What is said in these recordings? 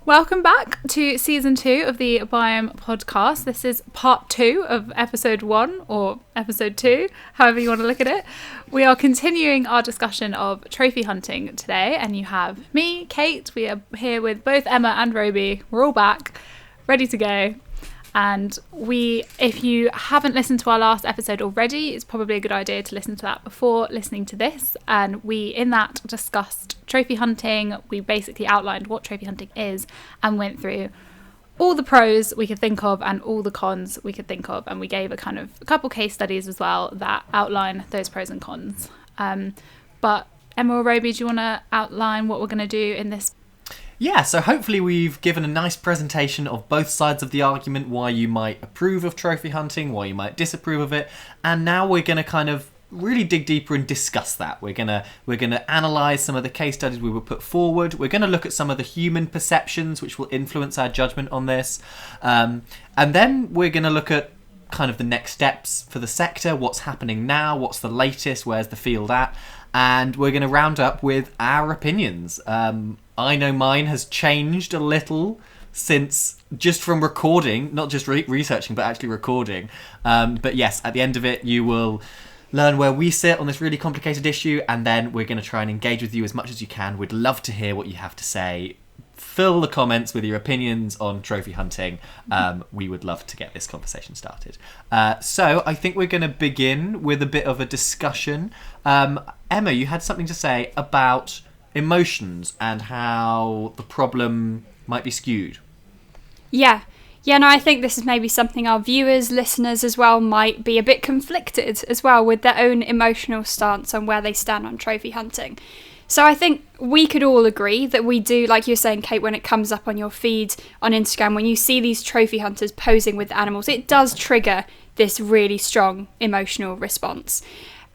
Welcome back to season 2 of the Biome podcast. This is part 2 of episode 1 or episode 2, however you want to look at it. We are continuing our discussion of trophy hunting today, and you have me, Kate. We are here with both Emma and Robi. We're all back, ready to go. And if you haven't listened to our last episode already, it's probably a good idea to listen to that before listening to this. And we, in that, discussed trophy hunting. We basically outlined what trophy hunting is and went through all the pros we could think of and all the cons we could think of. And we gave a couple case studies as well that outline those pros and cons. But Emma or Robi, do you want to outline what we're going to do in this? Yeah, so hopefully we've given a nice presentation of both sides of the argument, why you might approve of trophy hunting, why you might disapprove of it, and now we're going to kind of really dig deeper and discuss that. We're gonna analyse some of the case studies we were put forward. We're going to look at some of the human perceptions which will influence our judgment on this, and then we're going to look at kind of the next steps for the sector, what's happening now, what's the latest, where's the field at, and we're going to round up with our opinions. I know mine has changed a little since just from recording, not just researching, but actually recording. But yes, at the end of it, you will learn where we sit on this really complicated issue, and then we're going to try and engage with you as much as you can. We'd love to hear what you have to say. Fill the comments with your opinions on trophy hunting. We would love to get this conversation started. So I think we're going to begin with a bit of a discussion. Emma, you had something to say about emotions and how the problem might be skewed. Yeah, no, I think this is maybe something our viewers, listeners as well, might be a bit conflicted as well with their own emotional stance on where they stand on trophy hunting. So I think we could all agree that we do, like you're saying, Kate, when it comes up on your feed on Instagram, when you see these trophy hunters posing with animals, it does trigger this really strong emotional response.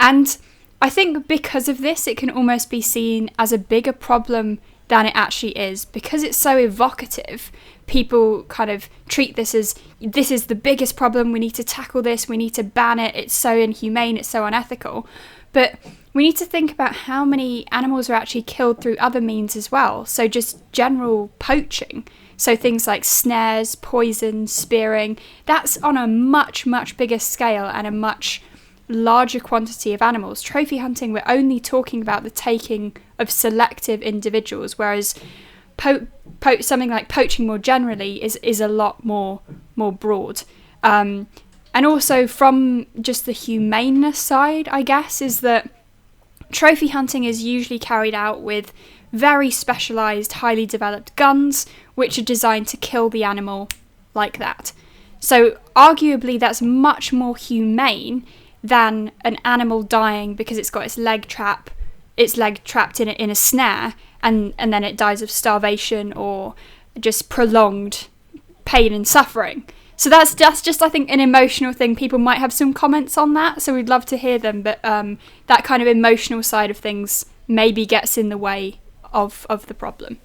And I think because of this, it can almost be seen as a bigger problem than it actually is. Because it's so evocative, people kind of treat this as, this is the biggest problem, we need to tackle this, we need to ban it, it's so inhumane, it's so unethical. But we need to think about how many animals are actually killed through other means as well. So just general poaching. So things like snares, poison, spearing, that's on a much, much bigger scale and a much larger quantity of animals. Trophy hunting, we're only talking about the taking of selective individuals, whereas something like poaching more generally is a lot more broad. And also from just the humaneness side, I guess, is that trophy hunting is usually carried out with very specialised, highly developed guns, which are designed to kill the animal like that. So arguably that's much more humane than an animal dying because it's got its leg trapped in a snare and then it dies of starvation or just prolonged pain and suffering. So that's just, I think, an emotional thing. People might have some comments on that, so we'd love to hear them, but that kind of emotional side of things maybe gets in the way of the problem.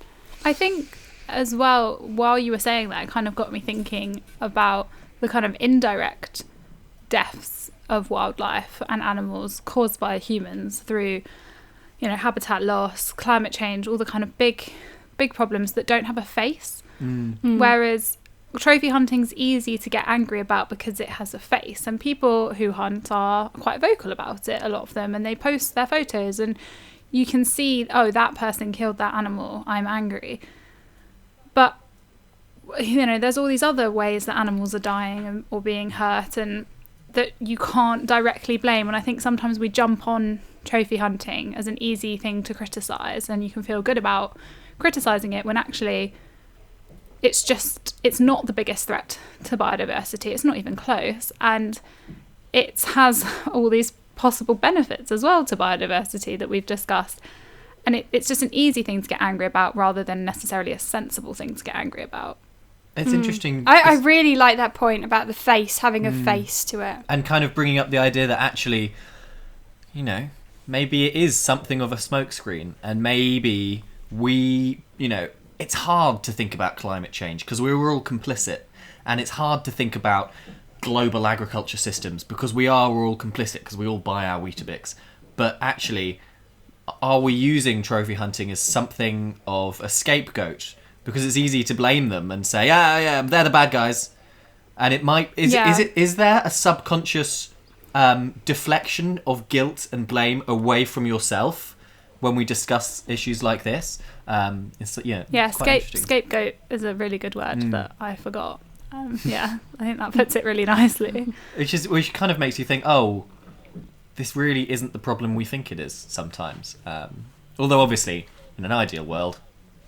I think as well, while you were saying that, it kind of got me thinking about the kind of indirect deaths of wildlife and animals caused by humans through, habitat loss, climate change, all the kind of big problems that don't have a face. Whereas trophy hunting's easy to get angry about because it has a face, and people who hunt are quite vocal about it, a lot of them, and they post their photos and you can see, oh, that person killed that animal, I'm angry. But there's all these other ways that animals are dying or being hurt and that you can't directly blame. And I think sometimes we jump on trophy hunting as an easy thing to criticise, and you can feel good about criticising it when actually it's not the biggest threat to biodiversity. It's not even close, and it has all these possible benefits as well to biodiversity that we've discussed. And it's just an easy thing to get angry about rather than necessarily a sensible thing to get angry about. It's interesting. I really like that point about the face, having a face to it. And kind of bringing up the idea that actually, maybe it is something of a smokescreen, and maybe it's hard to think about climate change because we were all complicit, and it's hard to think about global agriculture systems, because we're all complicit, because we all buy our Weetabix. But actually, are we using trophy hunting as something of a scapegoat? Because it's easy to blame them and say, yeah, they're the bad guys. And it might... Is there a subconscious deflection of guilt and blame away from yourself when we discuss issues like this? Scapegoat is a really good word that I forgot. I think that puts it really nicely. Which kind of makes you think, oh, this really isn't the problem we think it is sometimes. Although, obviously, in an ideal world,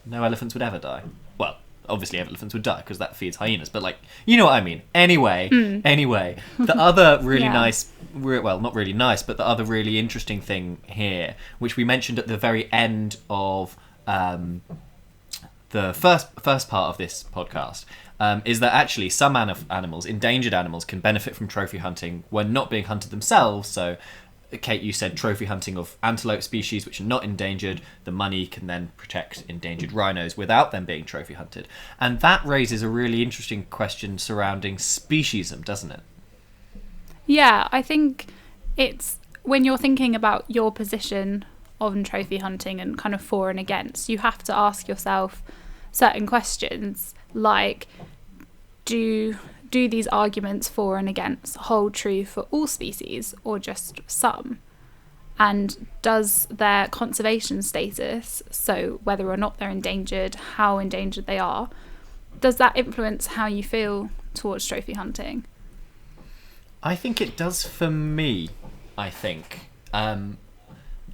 no elephants would ever die. Well, obviously elephants would die because that feeds hyenas, but, like, you know what I mean. Anyway, the other really nice... Well, not really nice, but the other really interesting thing here, which we mentioned at the very end of the first part of this podcast, is that actually some animals, endangered animals, can benefit from trophy hunting when not being hunted themselves. So, Kate, you said trophy hunting of antelope species which are not endangered. The money can then protect endangered rhinos without them being trophy hunted. And that raises a really interesting question surrounding speciesism, doesn't it? Yeah, I think it's when you're thinking about your position on trophy hunting and kind of for and against, you have to ask yourself certain questions like, do these arguments for and against hold true for all species or just some? And does their conservation status, so whether or not they're endangered, how endangered they are, does that influence how you feel towards trophy hunting? I think it does for me, I think.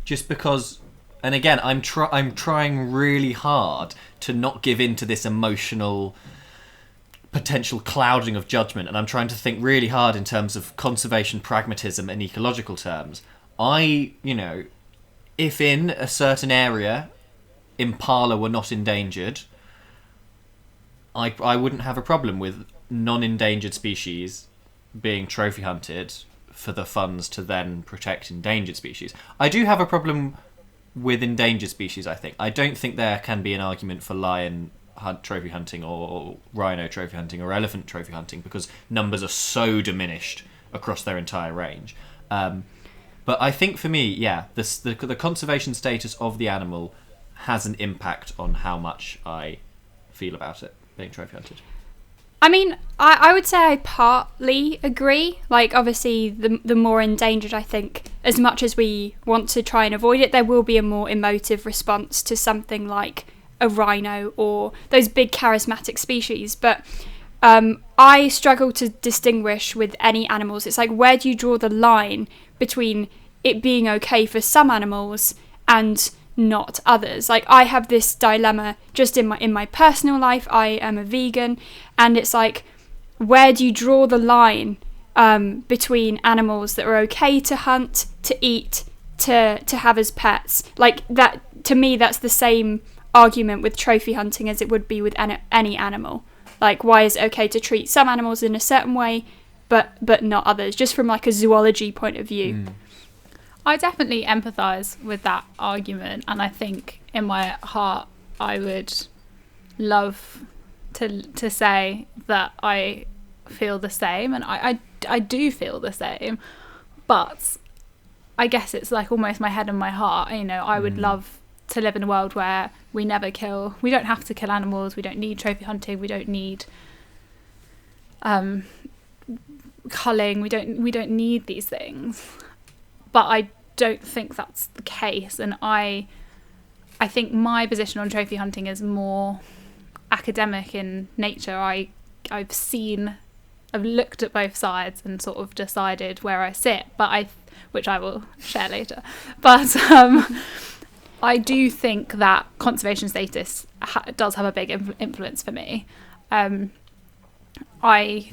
Just because, and again, I'm trying really hard to not give in to this emotional potential clouding of judgment, and I'm trying to think really hard in terms of conservation pragmatism and ecological terms. If in a certain area impala were not endangered, I wouldn't have a problem with non-endangered species being trophy hunted for the funds to then protect endangered species. I do have a problem with endangered species, I think. I don't think there can be an argument for lion trophy hunting or rhino trophy hunting or elephant trophy hunting because numbers are so diminished across their entire range. But I think for me, the conservation status of the animal has an impact on how much I feel about it being trophy hunted. I mean, I would say I partly agree. Like, obviously, the more endangered, I think, as much as we want to try and avoid it, there will be a more emotive response to something like a rhino or those big charismatic species. But I struggle to distinguish with any animals. It's like, where do you draw the line between it being okay for some animals and not others? Like, I have this dilemma just in my personal life. I am a vegan, and it's like, where do you draw the line between animals that are okay to hunt, to eat, to have as pets? Like, that, to me, that's the same argument with trophy hunting as it would be with any animal. Like, why is it okay to treat some animals in a certain way but not others, just from like a zoology point of view? I definitely empathise with that argument, and I think in my heart I would love to say that I feel the same, and I do feel the same, but I guess it's like almost my head and my heart. I would love to live in a world where we never kill. We don't have to kill animals. We don't need trophy hunting. We don't need culling. We don't need these things. But I don't think that's the case, and I think my position on trophy hunting is more academic in nature. I've looked at both sides and sort of decided where I sit, which I will share later. But I do think that conservation status does have a big influence for me. I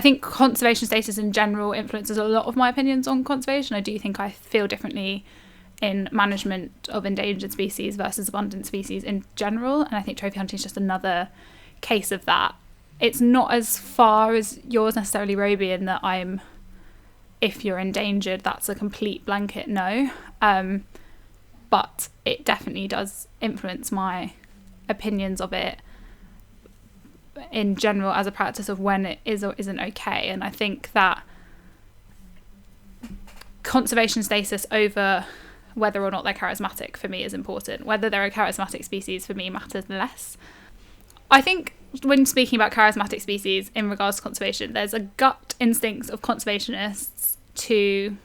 think conservation status in general influences a lot of my opinions on conservation. I do think I feel differently in management of endangered species versus abundant species in general, and I think trophy hunting is just another case of that. It's not as far as yours necessarily, Robi, in that if you're endangered, that's a complete blanket no. But it definitely does influence my opinions of it in general as a practice of when it is or isn't okay. And I think that conservation status over whether or not they're charismatic for me is important. Whether they're a charismatic species for me matters less. I think when speaking about charismatic species in regards to conservation, there's a gut instinct of conservationists to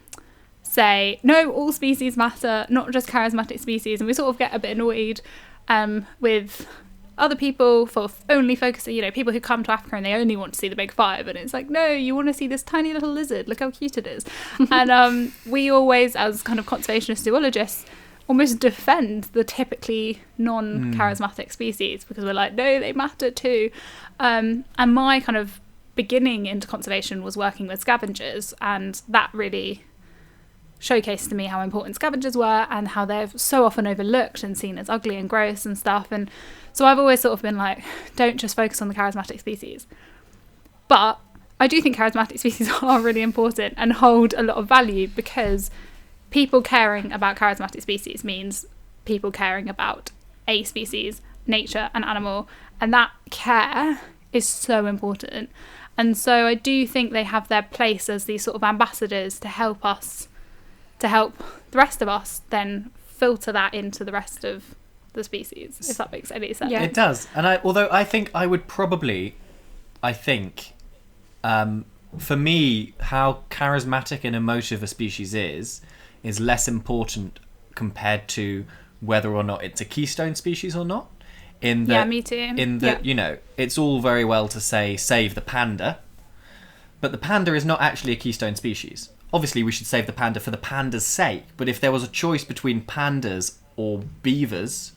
say, no, all species matter, not just charismatic species. And we sort of get a bit annoyed with other people for only focusing, people who come to Africa and they only want to see the big five. And it's like, no, you want to see this tiny little lizard. Look how cute it is. And we always, as kind of conservationist zoologists, almost defend the typically non-charismatic species because we're like, no, they matter too. And my kind of beginning into conservation was working with scavengers, and that really showcased to me how important scavengers were and how they're so often overlooked and seen as ugly and gross and stuff. And so I've always sort of been like, don't just focus on the charismatic species. But I do think charismatic species are really important and hold a lot of value, because people caring about charismatic species means people caring about a species, nature and animal, and that care is so important. And so I do think they have their place as these sort of ambassadors to help us, to help the rest of us then filter that into the rest of the species, if that makes any sense. Yeah. It does. And although I think I would probably, for me, how charismatic and emotive a species is less important compared to whether or not it's a keystone species or not. Yeah, me too. In that, it's all very well to say, save the panda, but the panda is not actually a keystone species. Obviously, we should save the panda for the panda's sake, but if there was a choice between pandas or beavers,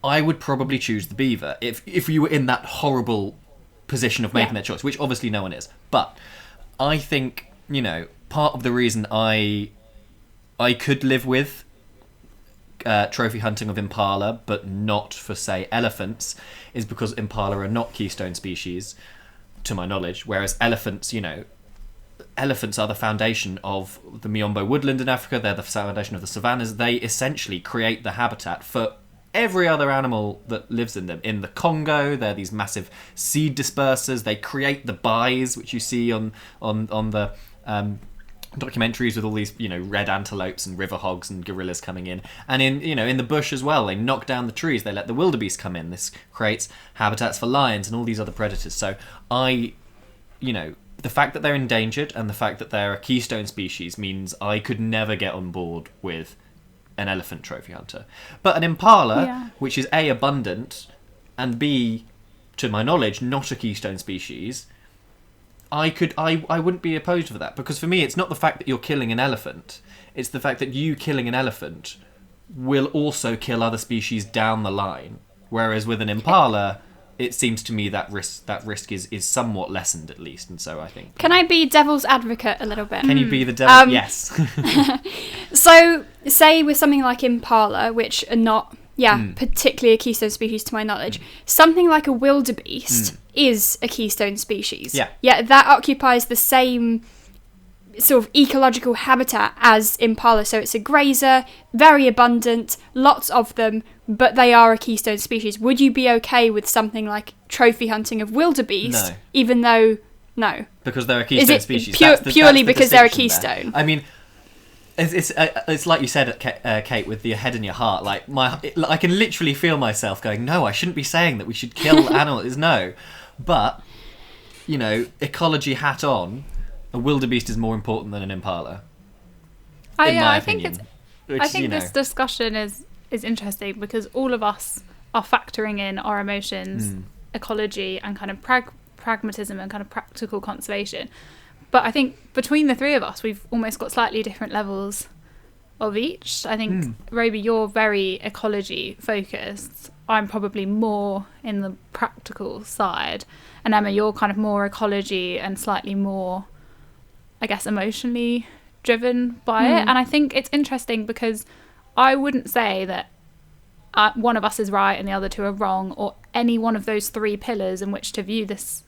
I would probably choose the beaver if you were in that horrible position of making that choice, which obviously no one is. But I think, part of the reason I could live with trophy hunting of impala, but not for, say, elephants, is because impala are not keystone species, to my knowledge, whereas elephants, elephants are the foundation of the Miombo woodland in Africa. They're the foundation of the savannas. They essentially create the habitat for every other animal that lives in them. In the Congo, they're these massive seed dispersers. They create the bays, which you see on the documentaries with all these, red antelopes and river hogs and gorillas coming in. And in the bush as well, they knock down the trees. They let the wildebeest come in. This creates habitats for lions and all these other predators. So the fact that they're endangered and the fact that they're a keystone species means I could never get on board with an elephant trophy hunter. But an impala, which is A, abundant, and B, to my knowledge, not a keystone species, I wouldn't be opposed to that. Because for me, it's not the fact that you're killing an elephant, it's the fact that you killing an elephant will also kill other species down the line. Whereas with an impala, it seems to me that risk is somewhat lessened, at least. And so I think... Can I be devil's advocate a little bit? Can you be the devil? Yes. So, say with something like impala, which are not, particularly a keystone species to my knowledge, something like a wildebeest is a keystone species. Yeah. Yeah, that occupies the same sort of ecological habitat as impala. So it's a grazer, very abundant, lots of them, but they are a keystone species. Would you be okay with something like trophy hunting of wildebeest, even though... No. Because they're a keystone species. Purely because they're a keystone. There. I mean, it's like you said, Kate, with your head in your heart. Like I can literally feel myself going, no, I shouldn't be saying that we should kill animals. No. But, ecology hat on, a wildebeest is more important than an impala. I think this discussion is interesting because all of us are factoring in our emotions, ecology, and kind of pragmatism and kind of practical conservation. But I think between the three of us, we've almost got slightly different levels of each. I think, Robi, you're very ecology focused. I'm probably more in the practical side. And Emma, you're kind of more ecology and slightly more, I guess, emotionally driven by it. And I think it's interesting because I wouldn't say that one of us is right and the other two are wrong, or any one of those three pillars in which to view this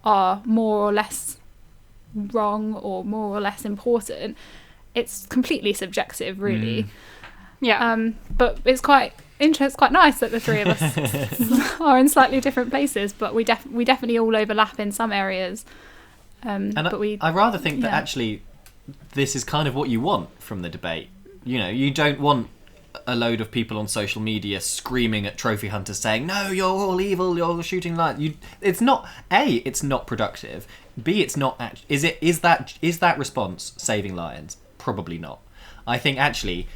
are more or less wrong or more or less important. It's completely subjective, really. Yeah. But it's quite nice that the three of us are in slightly different places, but we definitely all overlap in some areas. I rather think that actually this is kind of what you want from the debate. You know, you don't want a load of people on social media screaming at trophy hunters saying, no, you're all evil, you're shooting lions. It's not productive. B, it's not is that response saving lions? Probably not. I think actually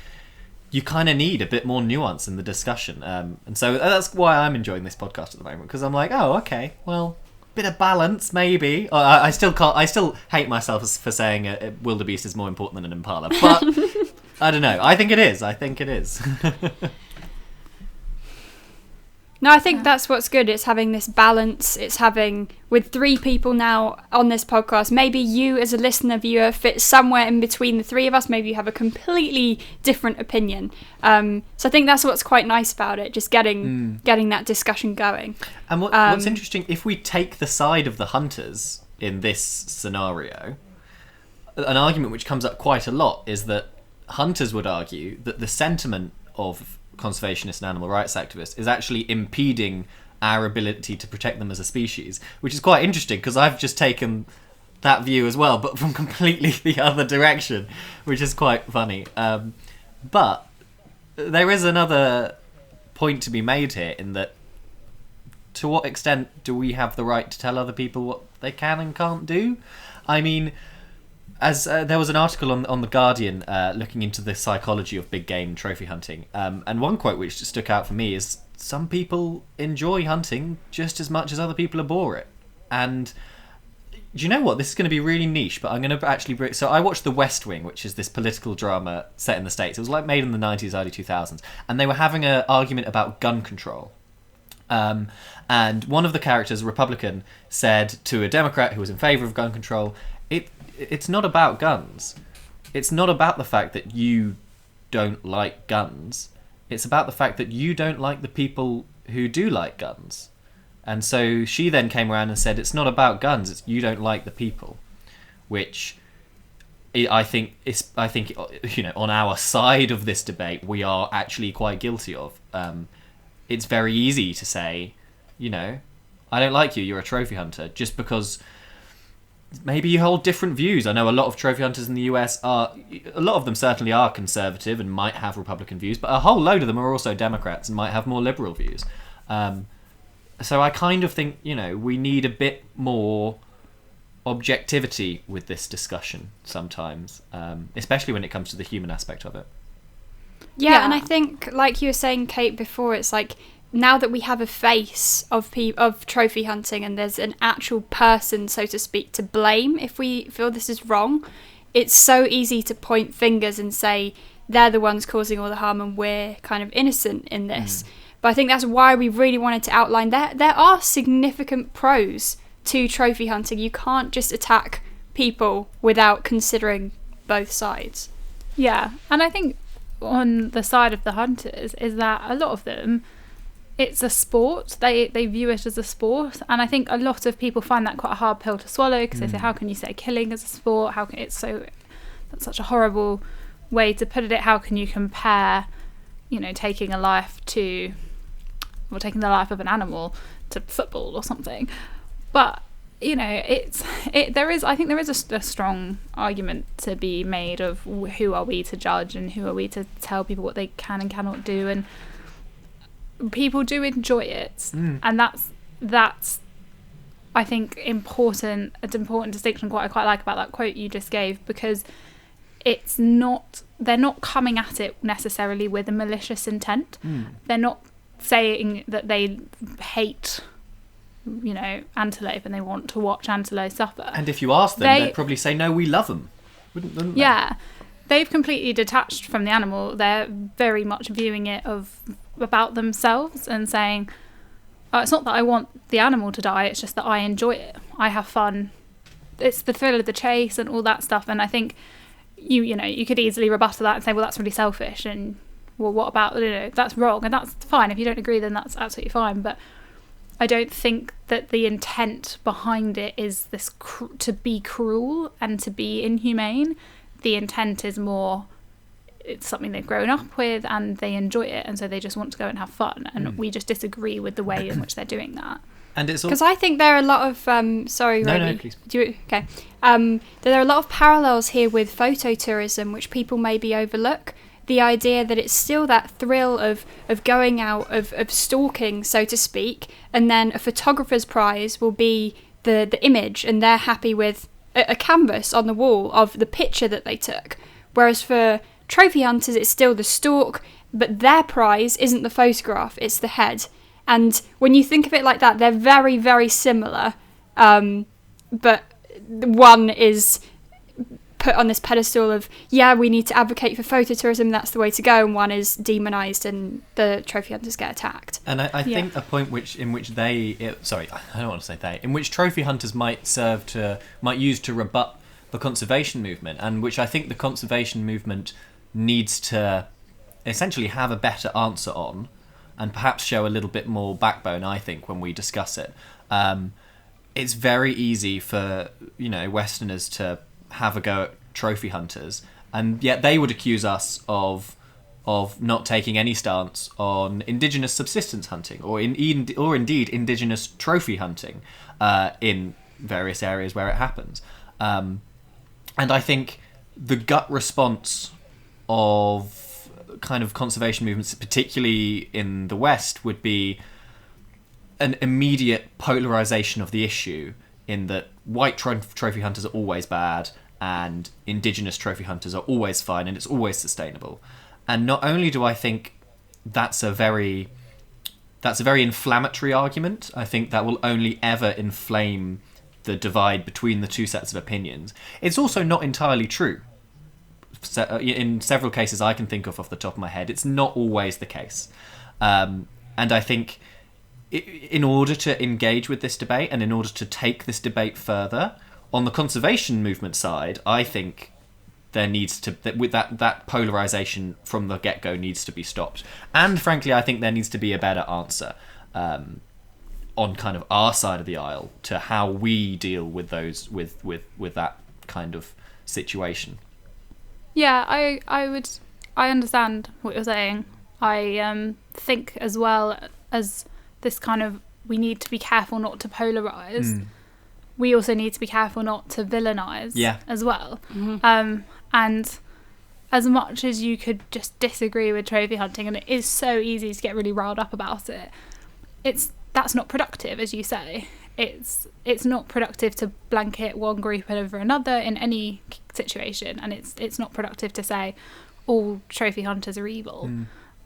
you kind of need a bit more nuance in the discussion, and so that's why I'm enjoying this podcast at the moment, because I'm like, oh, okay, well, bit of balance maybe. I still hate myself for saying a wildebeest is more important than an impala, but I don't know. I think it is. No, I think that's what's good. It's having this balance. It's having, with 3 people now on this podcast, maybe you as a listener, viewer, fit somewhere in between the 3 of us. Maybe you have a completely different opinion. So I think that's what's quite nice about it, just getting that discussion going. And what's interesting, if we take the side of the hunters in this scenario, an argument which comes up quite a lot is that hunters would argue that the sentiment of conservationists and animal rights activists is actually impeding our ability to protect them as a species, which is quite interesting because I've just taken that view as well, but from completely the other direction, which is quite funny. But there is another point to be made here, in that to what extent do we have the right to tell other people what they can and can't do? I mean, as there was an article on The Guardian looking into the psychology of big game trophy hunting, and one quote which stuck out for me is, some people enjoy hunting just as much as other people abhor it. And do you know what? This is going to be really niche, but I'm going to actually... So I watched The West Wing, which is this political drama set in the States. It was like made in the 90s, early 2000s. And they were having an argument about gun control. And one of the characters, a Republican, said to a Democrat who was in favour of gun control, it's not about guns. It's not about the fact that you don't like guns. It's about the fact that you don't like the people who do like guns. And so she then came around and said, it's not about guns, it's you don't like the people. Which I think you know, on our side of this debate, we are actually quite guilty of. It's very easy to say, you know, I don't like you, you're a trophy hunter, just because maybe you hold different views. I know a lot of trophy hunters in the US a lot of them certainly are conservative and might have Republican views, but a whole load of them are also Democrats and might have more liberal views. So I kind of think, you know, we need a bit more objectivity with this discussion sometimes, especially when it comes to the human aspect of it. Yeah, and I think, like you were saying, Kate, before, it's like, now that we have a face of trophy hunting and there's an actual person, so to speak, to blame if we feel this is wrong, it's so easy to point fingers and say they're the ones causing all the harm and we're kind of innocent in this. But I think that's why we really wanted to outline that there are significant pros to trophy hunting. You can't just attack people without considering both sides. Yeah, and I think on the side of the hunters is that a lot of them, it's a sport. They view it as a sport, and I think a lot of people find that quite a hard pill to swallow, because they say, how can you say killing is a sport? How can that's such a horrible way to put it. How can you compare, you know, taking the life of an animal to football or something? But you know, I think there is a strong argument to be made of who are we to judge and who are we to tell people what they can and cannot do, and people do enjoy it, and that's I think important. It's an important distinction. What I quite like about that quote you just gave, because they're not coming at it necessarily with a malicious intent. They're not saying that they hate, you know, antelope and they want to watch antelope suffer. And if you ask them, they'd probably say, no, we love them, wouldn't they? Yeah, they've completely detached from the animal. They're very much viewing it about themselves and saying, oh, it's not that I want the animal to die, it's just that I enjoy it, I have fun, it's the thrill of the chase and all that stuff. And I think you could easily rebuttal that and say, well, that's really selfish, and well, what about, you know, that's wrong, and that's fine. If you don't agree, then that's absolutely fine. But I don't think that the intent behind it is this to be cruel and to be inhumane. The intent is more it's something they've grown up with and they enjoy it, and so they just want to go and have fun, and we just disagree with the way in which they're doing that. And it's because I think there are a lot of sorry, Robi. No, please. There are a lot of parallels here with phototourism, which people maybe overlook. The idea that it's still that thrill of going out, of stalking, so to speak, and then a photographer's prize will be the image, and they're happy with a canvas on the wall of the picture that they took. Whereas for trophy hunters, it's still the stalk, but their prize isn't the photograph, it's the head. And when you think of it like that, they're very, very similar, but one is put on this pedestal of, we need to advocate for phototourism, that's the way to go, and one is demonised and the trophy hunters get attacked. And I think a point in which trophy hunters might use to rebut the conservation movement, and which I think the conservation movement needs to essentially have a better answer on, and perhaps show a little bit more backbone, I think, when we discuss it. It's very easy for, Westerners to have a go at trophy hunters, and yet they would accuse us of not taking any stance on indigenous subsistence hunting, or indeed indigenous trophy hunting in various areas where it happens. And I think the gut response of kind of conservation movements, particularly in the West, would be an immediate polarization of the issue, in that white trophy hunters are always bad and indigenous trophy hunters are always fine and it's always sustainable. And not only do I think that's a very inflammatory argument, I think that will only ever inflame the divide between the two sets of opinions. It's also not entirely true. In several cases I can think of off the top of my head, it's not always the case. And I think in order to engage with this debate, and in order to take this debate further, on the conservation movement side, I think there needs to, that polarization from the get-go needs to be stopped. And frankly, I think there needs to be a better answer on kind of our side of the aisle to how we deal with those with that kind of situation. Yeah, I understand what you're saying. I think as well as this kind of, we need to be careful not to polarize. We also need to be careful not to villainize as well. Mm-hmm. And as much as you could just disagree with trophy hunting, and it is so easy to get really riled up about it, that's not productive, as you say. It's not productive to blanket one group over another in any situation, and it's not productive to say all trophy hunters are evil.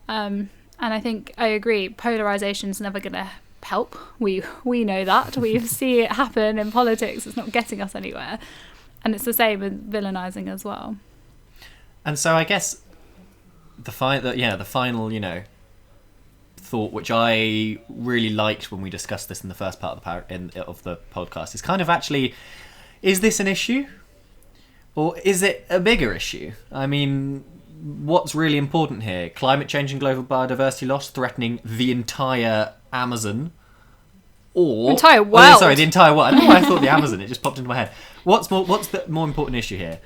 And I think I agree, polarization's never going to help. We know that. We see it happen in politics. It's not getting us anywhere. And it's the same with villainizing as well. And so I guess the final, thought, which I really liked when we discussed this in the first part of the podcast, is kind of actually, is this an issue? Or is it a bigger issue? I mean, what's really important here? Climate change and global biodiversity loss threatening the entire Amazon, or entire world. The entire world. I don't know why I thought the Amazon. It just popped into my head. What's the more important issue here?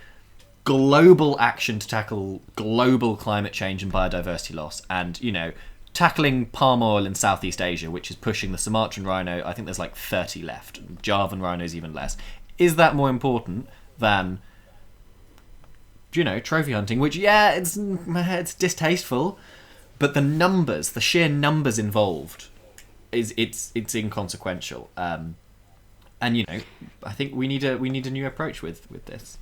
Global action to tackle global climate change and biodiversity loss, and tackling palm oil in Southeast Asia, which is pushing the Sumatran rhino. I think there's like 30 left. Javan rhinos even less. Is that more important than trophy hunting? Which it's distasteful, but the sheer numbers involved it's inconsequential. And I think we need a new approach with this.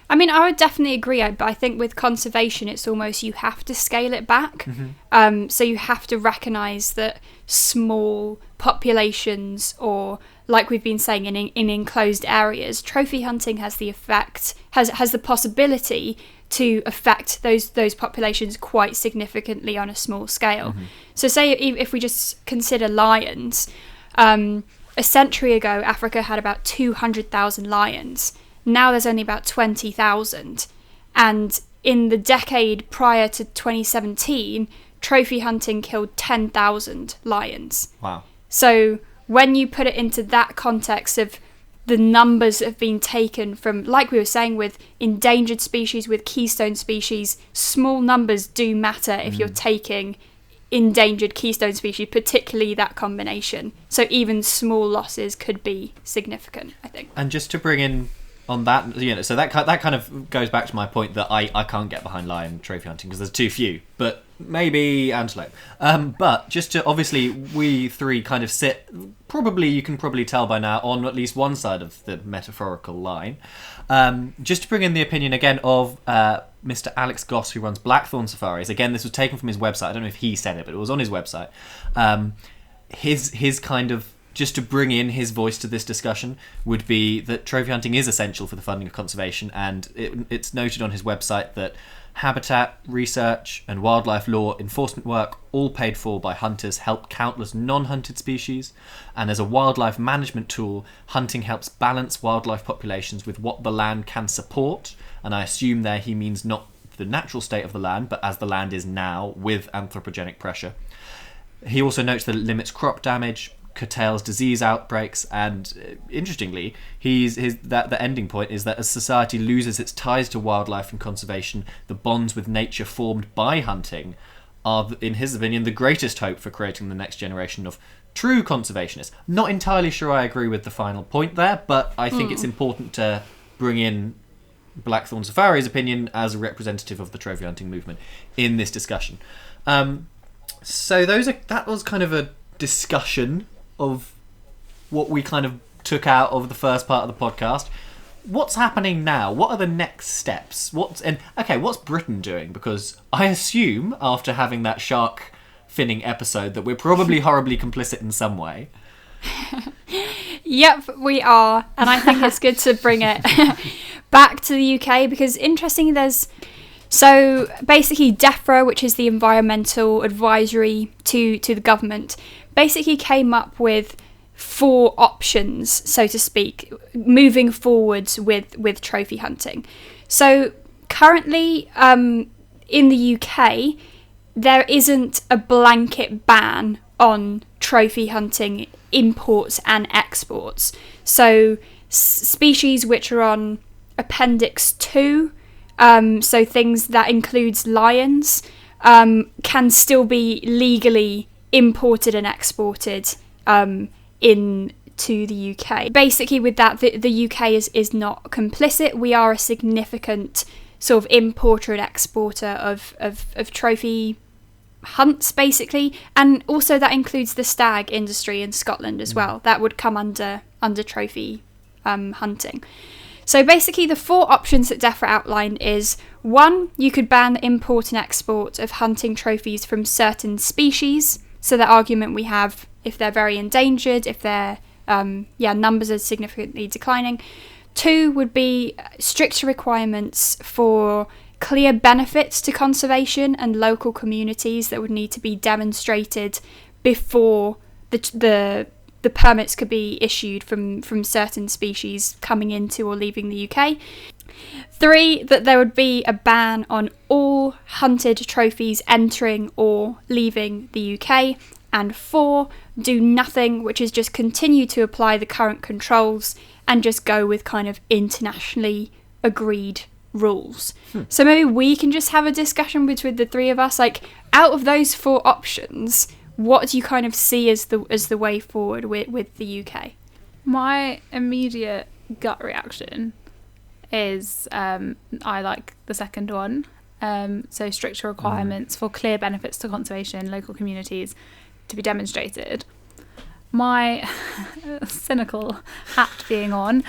I mean, I would definitely agree, but I think with conservation, it's almost you have to scale it back. Mm-hmm. So you have to recognise that small populations, or like we've been saying, in enclosed areas, trophy hunting has the possibility to affect those populations quite significantly on a small scale. Mm-hmm. So say if we just consider lions, a century ago, Africa had about 200,000 lions. Now there's only about 20,000. And in the decade prior to 2017, trophy hunting killed 10,000 lions. Wow. So when you put it into that context of the numbers that have been taken from, like we were saying, with endangered species, with keystone species, small numbers do matter if you're taking endangered keystone species, particularly that combination. So even small losses could be significant, I think. And just to bring in on that, so that kind of goes back to my point that I can't get behind lion trophy hunting because there's too few, but maybe antelope. But just to, obviously we three kind of sit, you can probably tell by now, on at least one side of the metaphorical line. Just to bring in the opinion again of Mr. Alex Goss, who runs Blackthorn Safaris. Again, this was taken from his website. I don't know if he said it, but it was on his website. His kind of, just to bring in his voice to this discussion, would be that trophy hunting is essential for the funding of conservation, and it's noted on his website that habitat, research and wildlife law enforcement work, all paid for by hunters, help countless non-hunted species, and as a wildlife management tool, hunting helps balance wildlife populations with what the land can support, and I assume there he means not the natural state of the land, but as the land is now with anthropogenic pressure. He also notes that it limits crop damage, curtails disease outbreaks, and interestingly, the ending point is that as society loses its ties to wildlife and conservation, the bonds with nature formed by hunting are, in his opinion, the greatest hope for creating the next generation of true conservationists. Not entirely sure I agree with the final point there, but I think it's important to bring in Blackthorn Safari's opinion as a representative of the trophy hunting movement in this discussion. So that was kind of a discussion of what we kind of took out of the first part of the podcast. What's happening now? What are the next steps? What's Britain doing? Because I assume after having that shark finning episode that we're probably horribly complicit in some way. Yep, we are, and I think it's good to bring it back to the UK, because interestingly so basically DEFRA, which is the environmental advisory to the government, basically came up with 4 options, so to speak, moving forwards with trophy hunting. So currently in the UK, there isn't a blanket ban on trophy hunting imports and exports. So species which are on Appendix 2, so things that includes lions, can still be legally imported and exported into the UK. Basically with that, the UK is not complicit. We are a significant sort of importer and exporter of trophy hunts, basically, and also that includes the stag industry in Scotland as well. That would come under trophy hunting. So basically the 4 options that DEFRA outlined is: 1, you could ban the import and export of hunting trophies from certain species. So the argument we have, if they're very endangered, if their numbers are significantly declining. 2 would be stricter requirements for clear benefits to conservation and local communities that would need to be demonstrated before the permits could be issued from certain species coming into or leaving the UK. 3, that there would be a ban on all hunted trophies entering or leaving the UK. And 4, do nothing, which is just continue to apply the current controls and just go with kind of internationally agreed rules. So maybe we can just have a discussion between the 3 of us, like, out of those 4 options, what do you kind of see as the way forward with the UK? My immediate gut reaction is I like the second one. So stricter requirements for clear benefits to conservation, local communities to be demonstrated. My cynical hat being on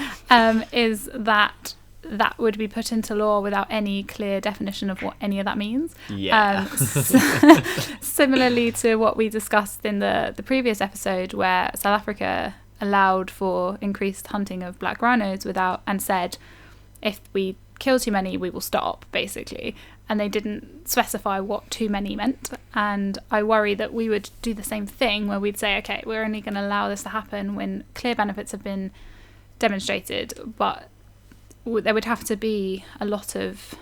is that would be put into law without any clear definition of what any of that means. Yeah. Similarly to what we discussed in the previous episode, where South Africa allowed for increased hunting of black rhinos and said, if we kill too many, we will stop, basically. And they didn't specify what too many meant. And I worry that we would do the same thing, where we'd say, okay, we're only going to allow this to happen when clear benefits have been demonstrated, but there would have to be a lot of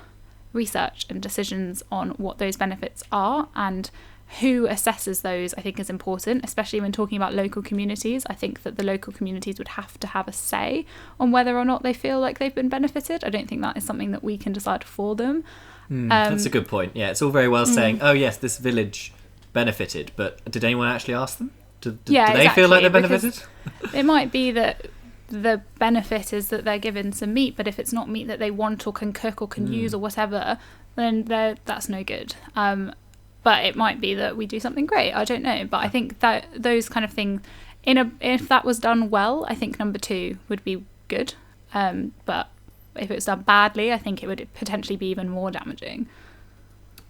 research and decisions on what those benefits are and who assesses those, I think, is important, especially when talking about local communities. I think that the local communities would have to have a say on whether or not they feel like they've been benefited. I don't think that is something that we can decide for them. That's a good point. Yeah, it's all very well saying, oh yes, this village benefited, but did anyone actually ask them? Do they feel like they're benefited? It might be that the benefit is that they're given some meat, but if it's not meat that they want or can cook or can use or whatever, then that's no good. But it might be that we do something great. I don't know. But I think that those kind of things, if that was done well, I think number 2 would be good. But if it was done badly, I think it would potentially be even more damaging.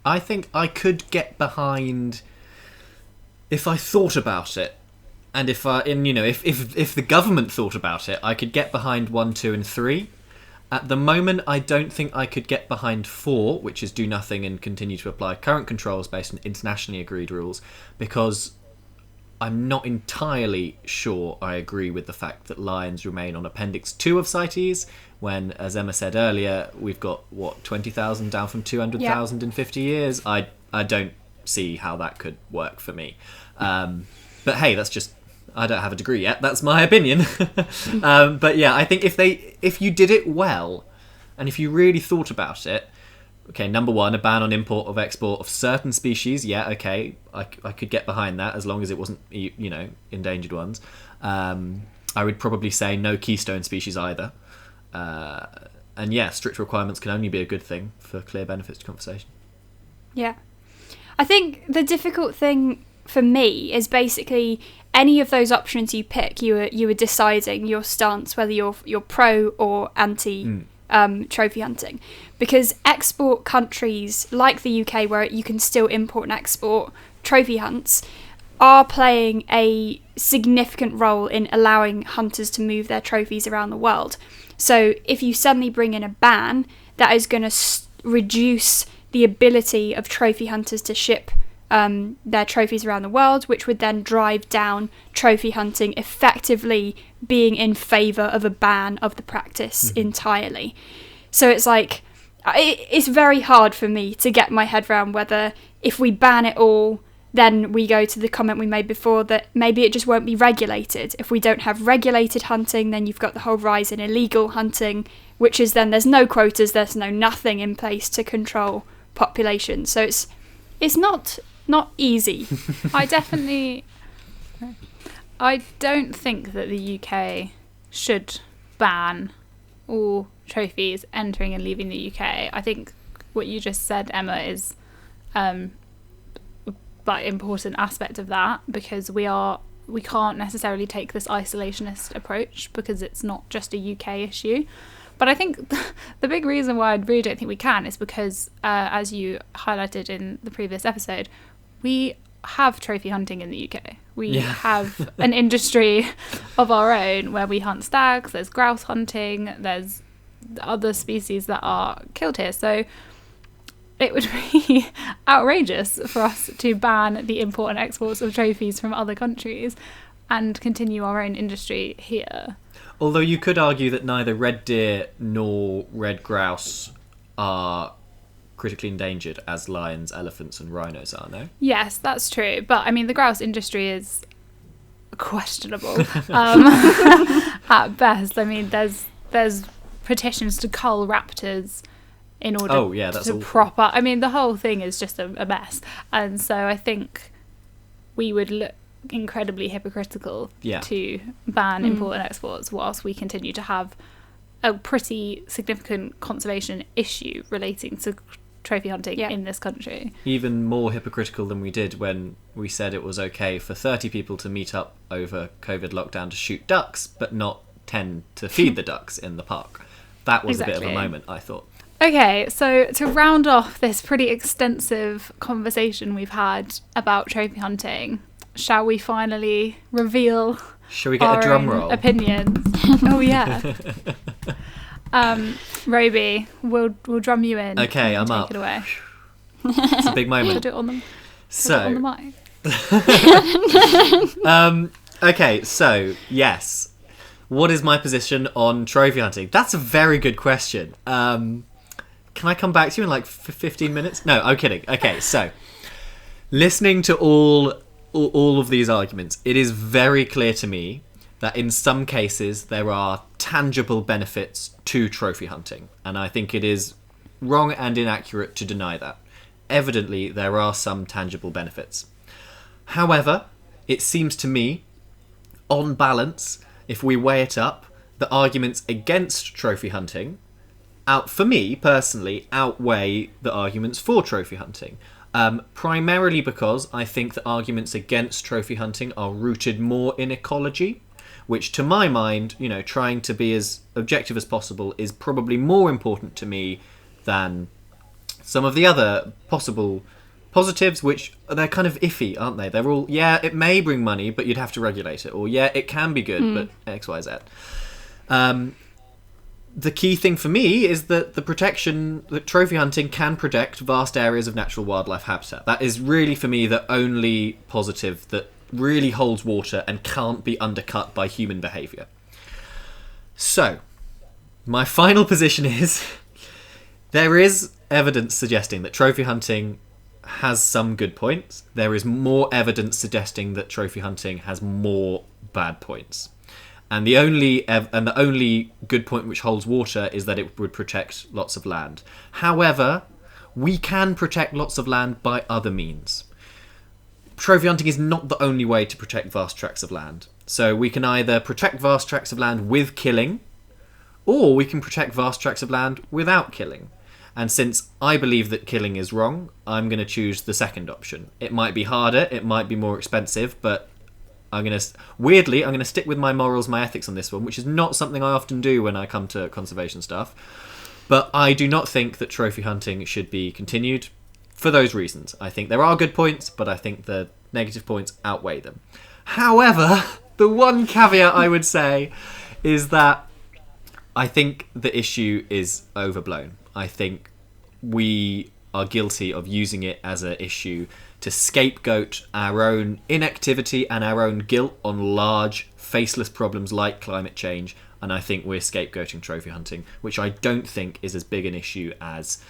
I think I could get behind if I thought about it, and if the government thought about it, I could get behind 1, 2, and 3. At the moment, I don't think I could get behind 4, which is do nothing and continue to apply current controls based on internationally agreed rules, because I'm not entirely sure I agree with the fact that lions remain on Appendix 2 of CITES, when, as Emma said earlier, we've got, 20,000 down from 200,000 in 50 years? I don't see how that could work for me. But hey, that's just... I don't have a degree yet. That's my opinion. But yeah, I think if you did it well, and if you really thought about it, okay, number 1, a ban on import of export of certain species. Yeah, okay, I could get behind that as long as it wasn't, endangered ones. I would probably say no keystone species either. And yeah, strict requirements can only be a good thing for clear benefits to conservation. Yeah. I think the difficult thing for me is basically any of those options you pick, you were deciding your stance, whether you're pro or anti trophy hunting, because export countries like the UK, where you can still import and export trophy hunts, are playing a significant role in allowing hunters to move their trophies around the world. So if you suddenly bring in a ban, that is going to reduce the ability of trophy hunters to ship their trophies around the world, which would then drive down trophy hunting effectively being in favour of a ban of the practice entirely. So it's like, it's very hard for me to get my head around whether if we ban it all, then we go to the comment we made before that maybe it just won't be regulated. If we don't have regulated hunting, then you've got the whole rise in illegal hunting, which is then there's no quotas, there's no nothing in place to control population. So it's not easy. I don't think that the UK should ban all trophies entering and leaving the UK. I think what you just said, Emma, is like important aspect of that, because we can't necessarily take this isolationist approach because it's not just a UK issue. But I think the big reason why I really don't think we can is because, as you highlighted in the previous episode, we have trophy hunting in the UK. We have an industry of our own where we hunt stags, there's grouse hunting, there's other species that are killed here. So it would be outrageous for us to ban the import and exports of trophies from other countries and continue our own industry here. Although you could argue that neither red deer nor red grouse are critically endangered as lions, elephants and rhinos are, no? Yes, that's true. But I mean, the grouse industry is questionable at best. I mean, there's petitions to cull raptors in order to prop up. I mean, the whole thing is just a mess. And so I think we would look incredibly hypocritical to ban import and exports whilst we continue to have a pretty significant conservation issue relating to trophy hunting in this country. Even more hypocritical than we did when we said it was okay for 30 people to meet up over COVID lockdown to shoot ducks, but not 10 to feed the ducks in the park. That was a bit of a moment, I thought. Okay, so to round off this pretty extensive conversation we've had about trophy hunting, shall we finally reveal Shall we get a drum roll? Opinions? Oh yeah. Robi, we'll drum you in. Okay, I'm up. Take it away. It's a big moment. Put it on the mic. Okay, so yes. What is my position on trophy hunting? That's a very good question. Can I come back to you in like 15 minutes? No, I'm kidding. Okay, so Listening to all of these arguments, it is very clear to me that in some cases there are tangible benefits to trophy hunting, and I think it is wrong and inaccurate to deny that. Evidently, there are some tangible benefits. However, it seems to me, on balance, if we weigh it up, the arguments against trophy hunting, for me personally, outweigh the arguments for trophy hunting. Primarily because I think the arguments against trophy hunting are rooted more in ecology, which to my mind, trying to be as objective as possible is probably more important to me than some of the other possible positives, which they're kind of iffy, aren't they? They're all, yeah, it may bring money, but you'd have to regulate it. Or, yeah, it can be good, but X, Y, Z. The key thing for me is that that trophy hunting can protect vast areas of natural wildlife habitat. That is really, for me, the only positive that really holds water and can't be undercut by human behaviour. So, my final position is there is evidence suggesting that trophy hunting has some good points. There is more evidence suggesting that trophy hunting has more bad points. And the only good point which holds water is that it would protect lots of land. However, we can protect lots of land by other means. Trophy hunting is not the only way to protect vast tracts of land. So we can either protect vast tracts of land with killing, or we can protect vast tracts of land without killing. And since I believe that killing is wrong, I'm going to choose the second option. It might be harder, it might be more expensive, but I'm going to stick with my morals, my ethics on this one, which is not something I often do when I come to conservation stuff. But I do not think that trophy hunting should be continued for those reasons. I think there are good points, but I think the negative points outweigh them. However, the one caveat I would say is that I think the issue is overblown. I think we are guilty of using it as an issue to scapegoat our own inactivity and our own guilt on large, faceless problems like climate change, and I think we're scapegoating trophy hunting, which I don't think is as big an issue as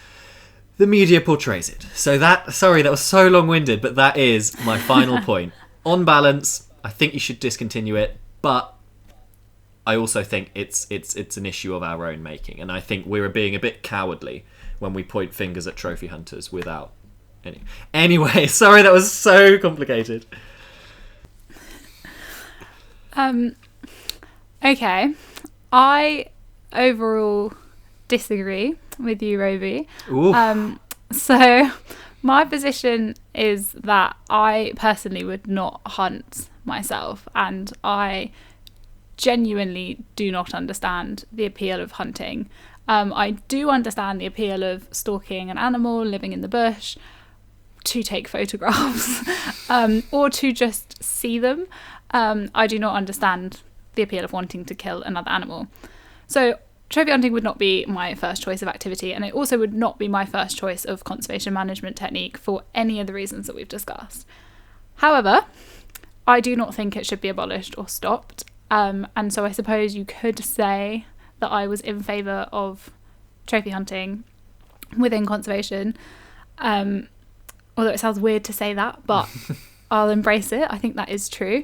the media portrays it. So that was so long-winded, but that is my final point. On balance, I think you should discontinue it, but I also think it's an issue of our own making, and I think we're being a bit cowardly when we point fingers at trophy hunters without any. Anyway, sorry, that was so complicated. Okay, I overall disagree with you, Robi. So my position is that I personally would not hunt myself, and I genuinely do not understand the appeal of hunting. I do understand the appeal of stalking an animal, living in the bush, to take photographs, or to just see them. I do not understand the appeal of wanting to kill another animal. So trophy hunting would not be my first choice of activity, and it also would not be my first choice of conservation management technique for any of the reasons that we've discussed. However, I do not think it should be abolished or stopped. And so I suppose you could say that I was in favour of trophy hunting within conservation. Although it sounds weird to say that, but I'll embrace it. I think that is true.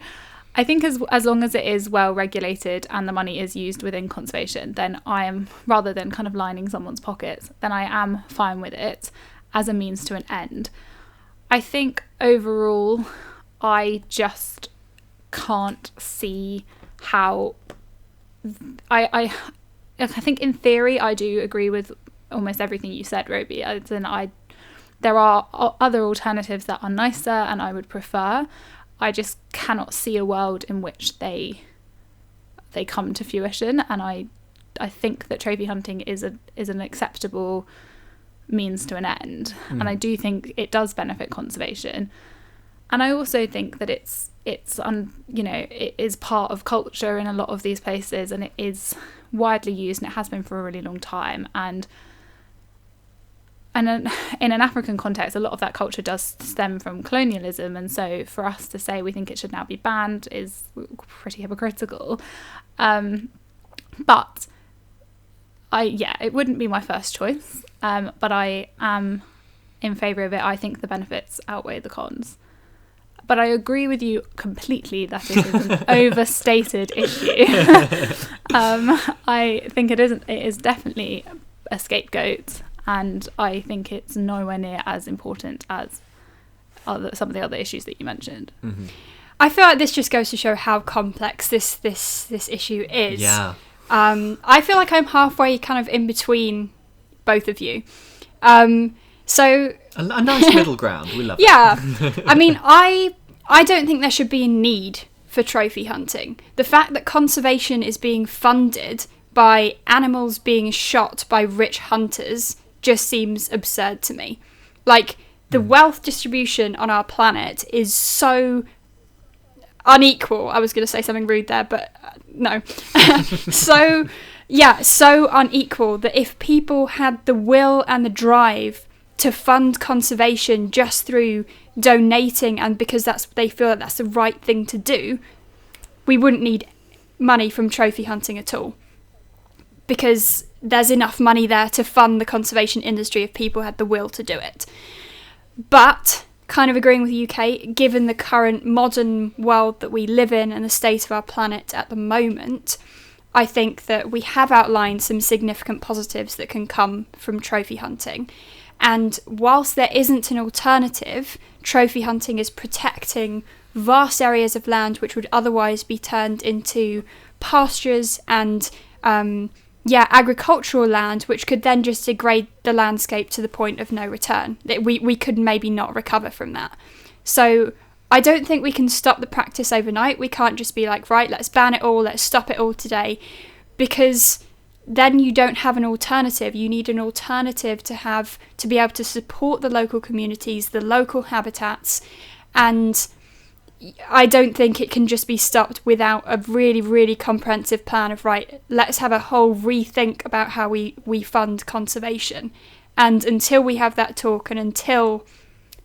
I think as long as it is well regulated and the money is used within conservation, then I am, rather than kind of lining someone's pockets, then I am fine with it as a means to an end. I think overall, I just can't see how I think in theory I do agree with almost everything you said, Robi. As in, there are other alternatives that are nicer and I would prefer. I just cannot see a world in which they come to fruition, and I think that trophy hunting is an acceptable means to an end, and I do think it does benefit conservation. And I also think that it is part of culture in a lot of these places, and it is widely used, and it has been for a really long time. And in an African context, a lot of that culture does stem from colonialism, and so for us to say we think it should now be banned is pretty hypocritical. But it wouldn't be my first choice. But I am in favour of it. I think the benefits outweigh the cons. But I agree with you completely that it is an overstated issue. I think it is definitely a scapegoat, and I think it's nowhere near as important as some of the other issues that you mentioned. Mm-hmm. I feel like this just goes to show how complex this issue is. Yeah. I feel like I'm halfway kind of in between both of you. So A nice middle ground. We love yeah. I mean, I don't think there should be a need for trophy hunting. The fact that conservation is being funded by animals being shot by rich hunters just seems absurd to me. Like, the wealth distribution on our planet is so unequal. I was going to say something rude there, but no. So unequal that if people had the will and the drive to fund conservation just through donating, and because they feel that that's the right thing to do, we wouldn't need money from trophy hunting at all, because there's enough money there to fund the conservation industry if people had the will to do it. But kind of agreeing with the UK, given the current modern world that we live in and the state of our planet at the moment, I think that we have outlined some significant positives that can come from trophy hunting. And whilst there isn't an alternative, trophy hunting is protecting vast areas of land which would otherwise be turned into pastures and agricultural land, which could then just degrade the landscape to the point of no return. We could maybe not recover from that. So I don't think we can stop the practice overnight. We can't just be like, right, let's ban it all, let's stop it all today, because then you don't have an alternative. You need an alternative to be able to support the local communities, the local habitats, and I don't think it can just be stopped without a really, really comprehensive plan of, right, let's have a whole rethink about how we fund conservation. And until we have that talk, and until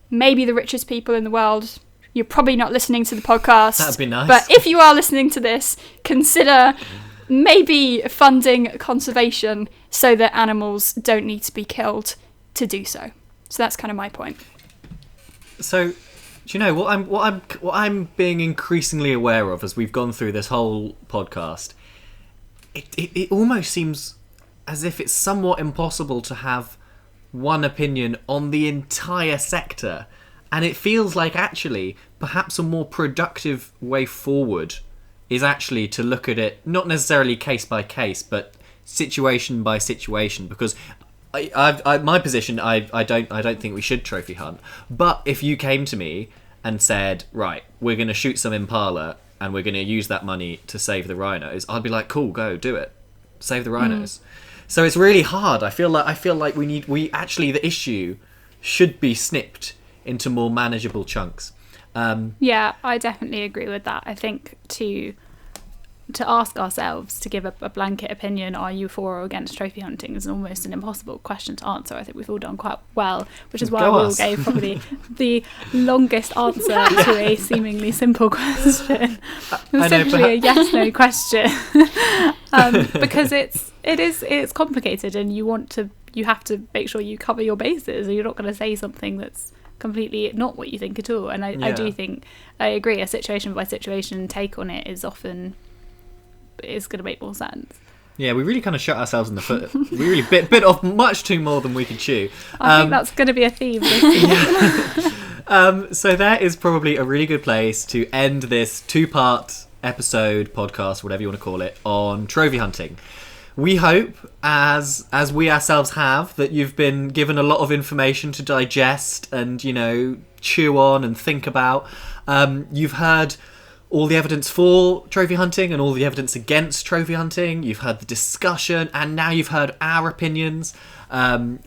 maybe the richest people in the world, you're probably not listening to the podcast. That'd be nice. But if you are listening to this, consider maybe funding conservation so that animals don't need to be killed to do so. So that's kind of my point. So, do you know what I'm being increasingly aware of as we've gone through this whole podcast? It almost seems as if it's somewhat impossible to have one opinion on the entire sector, and it feels like actually perhaps a more productive way forward is actually to look at it not necessarily case by case, but situation by situation. Because my position, I don't think we should trophy hunt. But if you came to me and said, right, we're going to shoot some impala and we're going to use that money to save the rhinos, I'd be like, cool, go do it, save the rhinos. So it's really hard. I feel like the issue should be snipped into more manageable chunks. Yeah, I definitely agree with that. I think to ask ourselves to give a blanket opinion, are you for or against trophy hunting, is almost an impossible question to answer. I think we've all done quite well, which is why we all gave probably the longest answer to a seemingly simple question. Essentially a yes/no question, because it's complicated, and you have to make sure you cover your bases, or you're not going to say something that's completely not what you think at all. And I do think, I agree, a situation by situation take on it is often going to make more sense. Yeah, we really kind of shot ourselves in the foot. We really bit off much too more than we could chew. I think that's going to be a theme. So that is probably a really good place to end this 2-part episode, podcast, whatever you want to call it, on trophy hunting. We hope, as we ourselves have, that you've been given a lot of information to digest and, chew on and think about. You've heard all the evidence for trophy hunting and all the evidence against trophy hunting. You've heard the discussion, and now you've heard our opinions.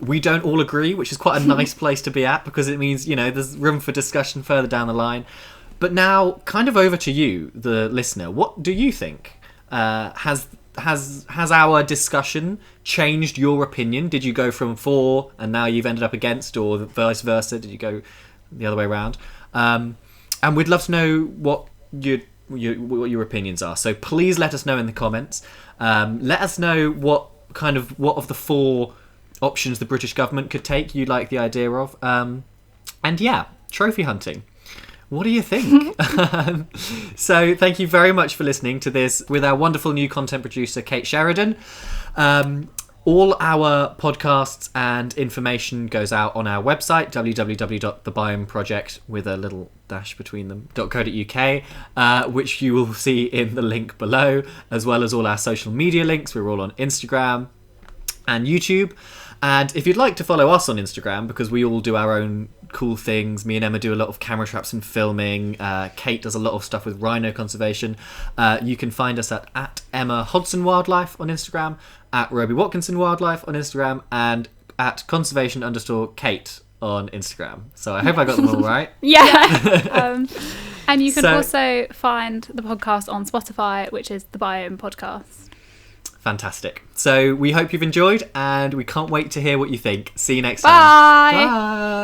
We don't all agree, which is quite a nice place to be at, because it means, there's room for discussion further down the line. But now, kind of over to you, the listener. What do you think? Has our discussion changed your opinion? Did you go from for and now you've ended up against, or vice versa? Did you go the other way around? And we'd love to know what your opinions are. So please let us know in the comments. Let us know what of the 4 options the British government could take you like the idea of. And yeah, trophy hunting. What do you think? So thank you very much for listening to this with our wonderful new content producer, Kate Sheridan. All our podcasts and information goes out on our website, www.thebiomeproject, with a little dash between them, .co.uk, which you will see in the link below, as well as all our social media links. We're all on Instagram and YouTube. And if you'd like to follow us on Instagram, because we all do our own cool things, me and Emma do a lot of camera traps and filming, Kate does a lot of stuff with rhino conservation, you can find us at Emma Hodson Wildlife on Instagram, at Robi Watkinson Wildlife on Instagram, and at conservation_Kate on Instagram. So I hope I got them all right. Yeah. And you can also find the podcast on Spotify, which is the Biome Podcast. Fantastic. So we hope you've enjoyed, and we can't wait to hear what you think. See you next time. Bye. Bye.